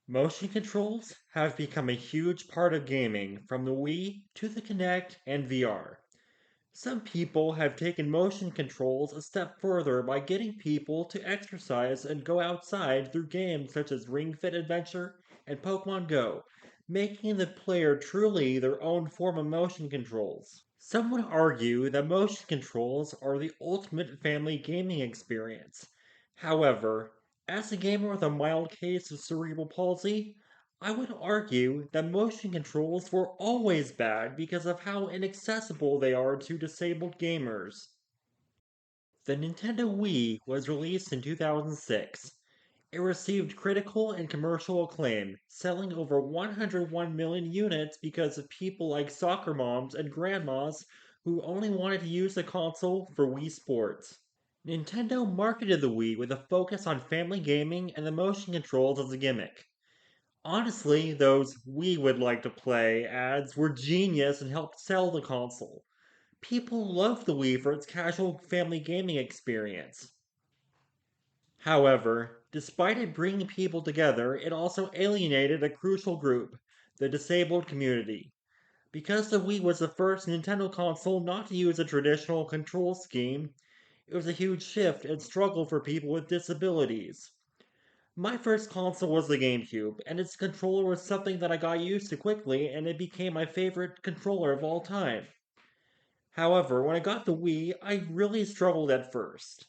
Motion controls have become a huge part of gaming, from the Wii to the Kinect and VR. Some people have taken motion controls a step further by getting people to exercise and go outside through games such as Ring Fit Adventure and Pokemon Go, making the player truly their own form of motion controls. Some would argue that motion controls are the ultimate family gaming experience. However, as a gamer with a mild case of cerebral palsy, I would argue that motion controls were always bad because of how inaccessible they are to disabled gamers. The Nintendo Wii was released in 2006. It received critical and commercial acclaim, selling over 101 million units because of people like soccer moms and grandmas who only wanted to use the console for Wii Sports. Nintendo marketed the Wii with a focus on family gaming and the motion controls as a gimmick. Honestly, those "we would like to play" ads were genius and helped sell the console. People loved the Wii for its casual family gaming experience. However, despite it bringing people together, it also alienated a crucial group, the disabled community. Because the Wii was the first Nintendo console not to use a traditional control scheme, it was a huge shift and struggle for people with disabilities. My first console was the GameCube, and its controller was something that I got used to quickly, and it became my favorite controller of all time. However, when I got the Wii, I really struggled at first.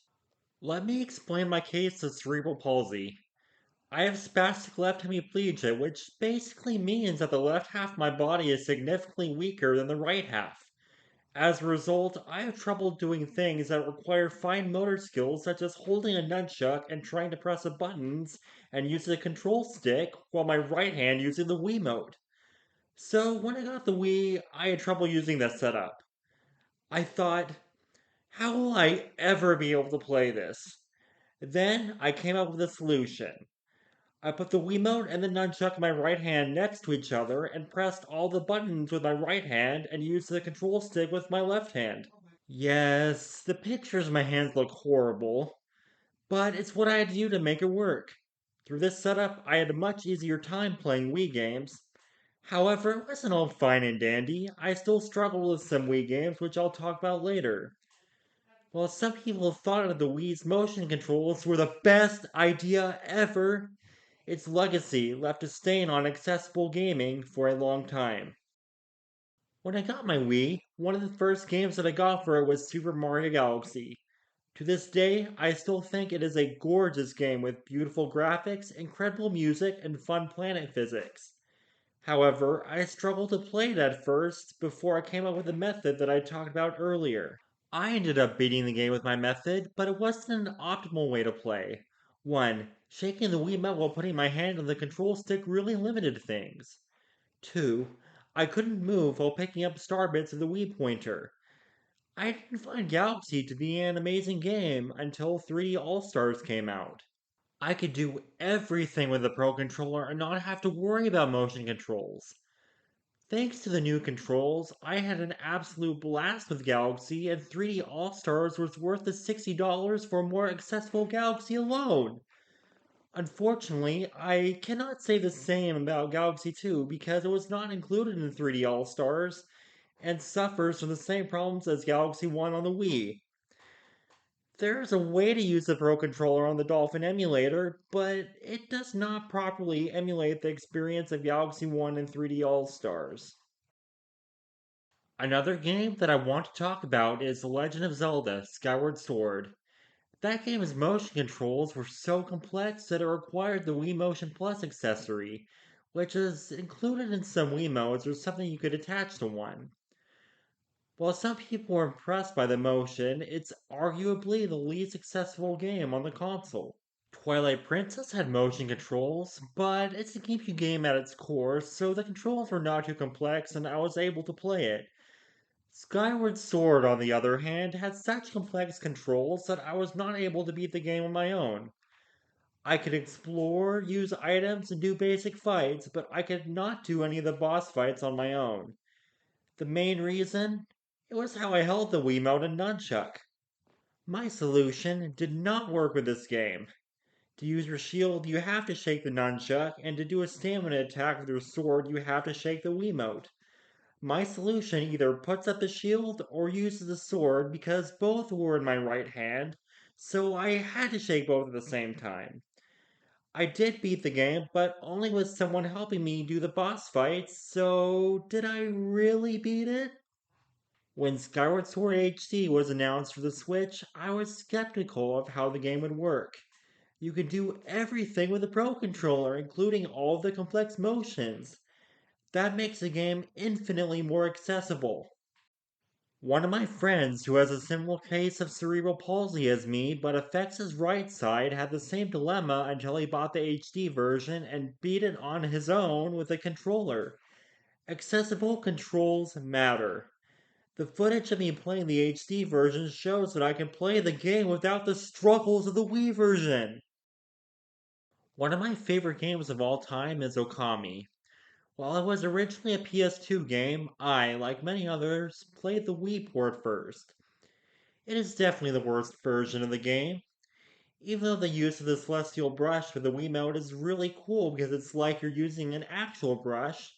Let me explain my case of cerebral palsy. I have spastic left hemiplegia, which basically means that the left half of my body is significantly weaker than the right half. As a result, I have trouble doing things that require fine motor skills, such as holding a nunchuck and trying to press the buttons and use the control stick while my right hand using the Wiimote. So when I got the Wii, I had trouble using that setup. I thought, how will I ever be able to play this? Then I came up with a solution. I put the Wiimote and the nunchuck in my right hand next to each other and pressed all the buttons with my right hand and used the control stick with my left hand. Yes, the pictures of my hands look horrible, but it's what I had to do to make it work. Through this setup, I had a much easier time playing Wii games. However, it wasn't all fine and dandy. I still struggled with some Wii games, which I'll talk about later. While some people thought that the Wii's motion controls were the best idea ever, its legacy left a stain on accessible gaming for a long time. When I got my Wii, one of the first games that I got for it was Super Mario Galaxy. To this day, I still think it is a gorgeous game with beautiful graphics, incredible music, and fun planet physics. However, I struggled to play it at first before I came up with the method that I talked about earlier. I ended up beating the game with my method, but it wasn't an optimal way to play. 1. Shaking the Wiimote while putting my hand on the control stick really limited things. 2. I couldn't move while picking up star bits of the Wii pointer. I didn't find Galaxy to be an amazing game until 3D All Stars came out. I could do everything with the Pro controller and not have to worry about motion controls. Thanks to the new controls, I had an absolute blast with Galaxy, and 3D All Stars was worth the $60 for a more accessible Galaxy alone. Unfortunately, I cannot say the same about Galaxy 2 because it was not included in 3D All Stars and suffers from the same problems as Galaxy 1 on the Wii. There's a way to use the Pro controller on the Dolphin emulator, but it does not properly emulate the experience of Galaxy 1 and 3D All Stars. Another game that I want to talk about is The Legend of Zelda Skyward Sword. That game's motion controls were so complex that it required the Wii Motion Plus accessory, which is included in some Wii modes or something you could attach to one. While some people were impressed by the motion, it's arguably the least accessible game on the console. Twilight Princess had motion controls, but it's a GameCube game at its core, so the controls were not too complex and I was able to play it. Skyward Sword, on the other hand, had such complex controls that I was not able to beat the game on my own. I could explore, use items, and do basic fights, but I could not do any of the boss fights on my own. The main reason? It was how I held the Wiimote and Nunchuck. My solution did not work with this game. To use your shield, you have to shake the nunchuck, and to do a stamina attack with your sword, you have to shake the Wiimote. My solution either puts up the shield or uses the sword because both were in my right hand, so I had to shake both at the same time. I did beat the game, but only with someone helping me do the boss fights, so did I really beat it? When Skyward Sword HD was announced for the Switch, I was skeptical of how the game would work. You could do everything with a Pro Controller, including all of the complex motions. That makes the game infinitely more accessible. One of my friends who has a similar case of cerebral palsy as me but affects his right side had the same dilemma until he bought the HD version and beat it on his own with a controller. Accessible controls matter. The footage of me playing the HD version shows that I can play the game without the struggles of the Wii version. One of my favorite games of all time is Okami. While it was originally a PS2 game, I, like many others, played the Wii port first. It is definitely the worst version of the game, even though the use of the celestial brush for the Wiimote is really cool because it's like you're using an actual brush.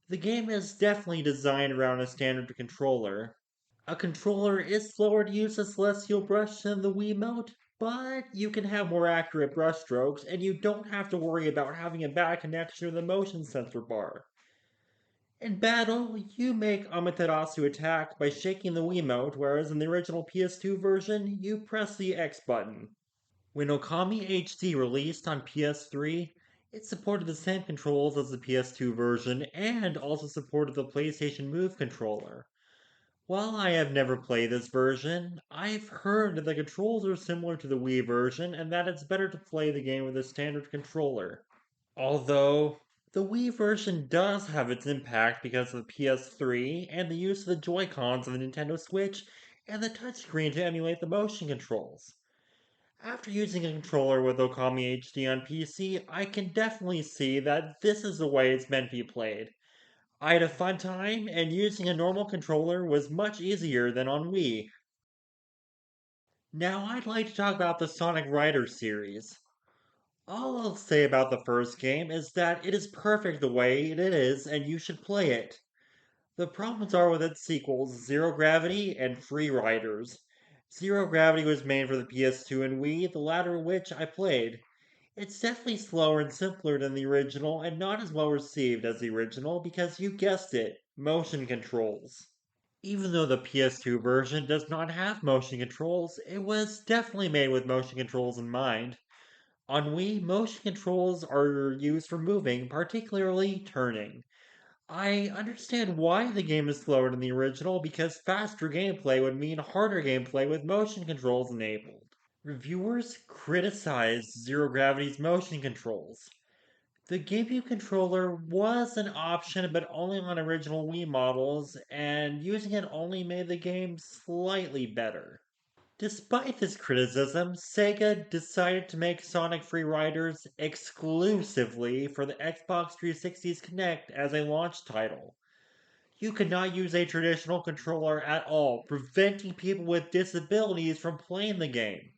The game is definitely designed around a standard controller. A controller is slower to use the celestial brush than the Wiimote, but you can have more accurate brush strokes and you don't have to worry about having a bad connection to the motion sensor bar. In battle, you make Amaterasu attack by shaking the Wiimote, whereas in the original PS2 version, you press the X button. When Okami HD released on PS3, it supported the same controls as the PS2 version and also supported the PlayStation Move controller. While I have never played this version, I've heard that the controls are similar to the Wii version and that it's better to play the game with a standard controller. Although, the Wii version does have its impact because of the PS3 and the use of the Joy-Cons of the Nintendo Switch and the touchscreen to emulate the motion controls. After using a controller with Okami HD on PC, I can definitely see that this is the way it's meant to be played. I had a fun time, and using a normal controller was much easier than on Wii. Now I'd like to talk about the Sonic Riders series. All I'll say about the first game is that it is perfect the way it is, and you should play it. The problems are with its sequels, Zero Gravity and Free Riders. Zero Gravity was made for the PS2 and Wii, the latter of which I played. It's definitely slower and simpler than the original, and not as well received as the original because you guessed it, motion controls. Even though the PS2 version does not have motion controls, it was definitely made with motion controls in mind. On Wii, motion controls are used for moving, particularly turning. I understand why the game is slower than the original because faster gameplay would mean harder gameplay with motion controls enabled. Reviewers criticized Zero Gravity's motion controls. The GameCube controller was an option, but only on original Wii models, and using it only made the game slightly better. Despite this criticism, Sega decided to make Sonic Free Riders exclusively for the Xbox 360's Kinect as a launch title. You could not use a traditional controller at all, preventing people with disabilities from playing the game.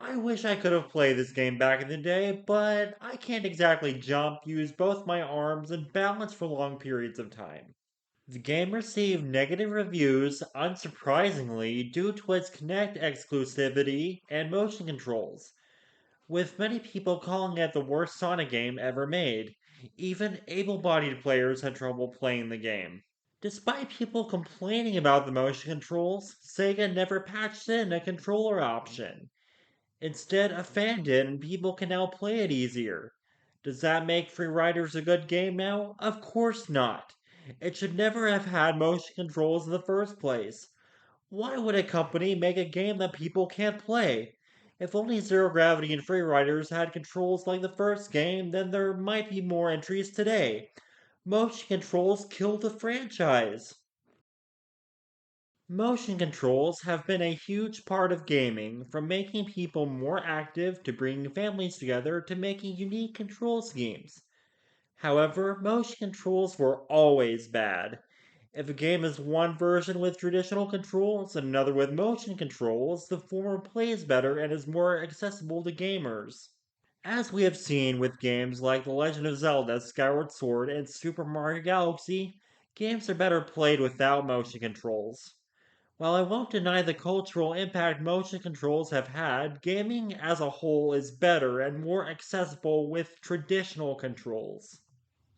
I wish I could have played this game back in the day, but I can't exactly jump, use both my arms, and balance for long periods of time. The game received negative reviews, unsurprisingly, due to its Kinect exclusivity and motion controls, with many people calling it the worst Sonic game ever made. Even able bodied players had trouble playing the game. Despite people complaining about the motion controls, Sega never patched in a controller option. Instead, a fan did, and people can now play it easier. Does that make Free Riders a good game now? Of course not. It should never have had motion controls in the first place. Why would a company make a game that people can't play? If only Zero Gravity and Free Riders had controls like the first game, then there might be more entries today. Motion controls killed the franchise. Motion controls have been a huge part of gaming, from making people more active to bringing families together to making unique control schemes. However, motion controls were always bad. If a game is one version with traditional controls and another with motion controls, the former plays better and is more accessible to gamers. As we have seen with games like The Legend of Zelda Skyward Sword and Super Mario Galaxy, games are better played without motion controls. While I won't deny the cultural impact motion controls have had, gaming as a whole is better and more accessible with traditional controls.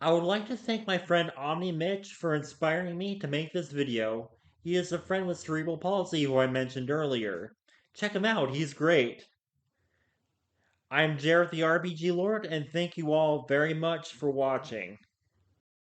I would like to thank my friend OmniMitch for inspiring me to make this video. He is a friend with cerebral palsy who I mentioned earlier. Check him out, he's great. I'm Jareth the RPG Lord, and thank you all very much for watching.